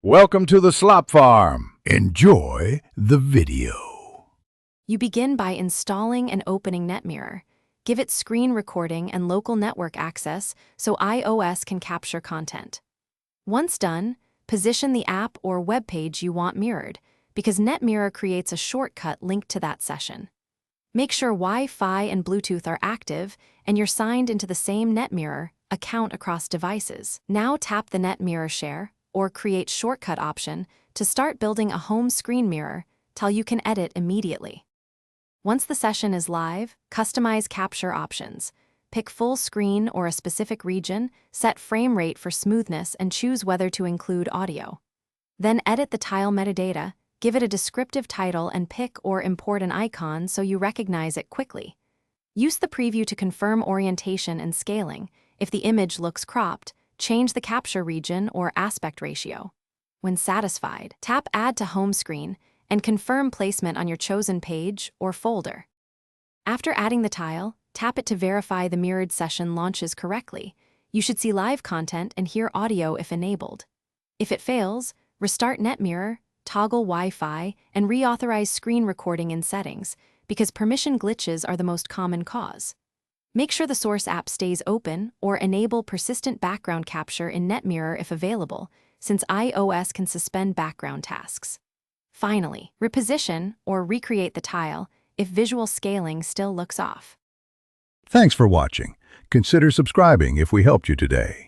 Welcome to the Slop Farm. Enjoy the video. You begin by installing and opening Netmirror. Give it screen recording and local network access so iOS can capture content. Once done, position the app or web page you want mirrored, because Netmirror creates a shortcut linked to that session. Make sure Wi-Fi and Bluetooth are active and you're signed into the same Netmirror account across devices. Now tap the Netmirror Share or Create Shortcut option to start building a home screen mirror till you can edit immediately. Once the session is live, customize capture options. Pick full screen or a specific region, set frame rate for smoothness, and choose whether to include audio. Then edit the tile metadata, give it a descriptive title, and pick or import an icon so you recognize it quickly. Use the preview to confirm orientation and scaling. If the image looks cropped, change the capture region or aspect ratio. When satisfied, tap Add to Home Screen and confirm placement on your chosen page or folder. After adding the tile, tap it to verify the mirrored session launches correctly. You should see live content and hear audio if enabled. If it fails, restart Netmirror, toggle Wi-Fi, and reauthorize screen recording in settings, because permission glitches are the most common cause. Make sure the source app stays open or enable persistent background capture in Netmirror if available, since iOS can suspend background tasks. Finally, reposition or recreate the tile if visual scaling still looks off. Thanks for watching. Consider subscribing if we helped you today.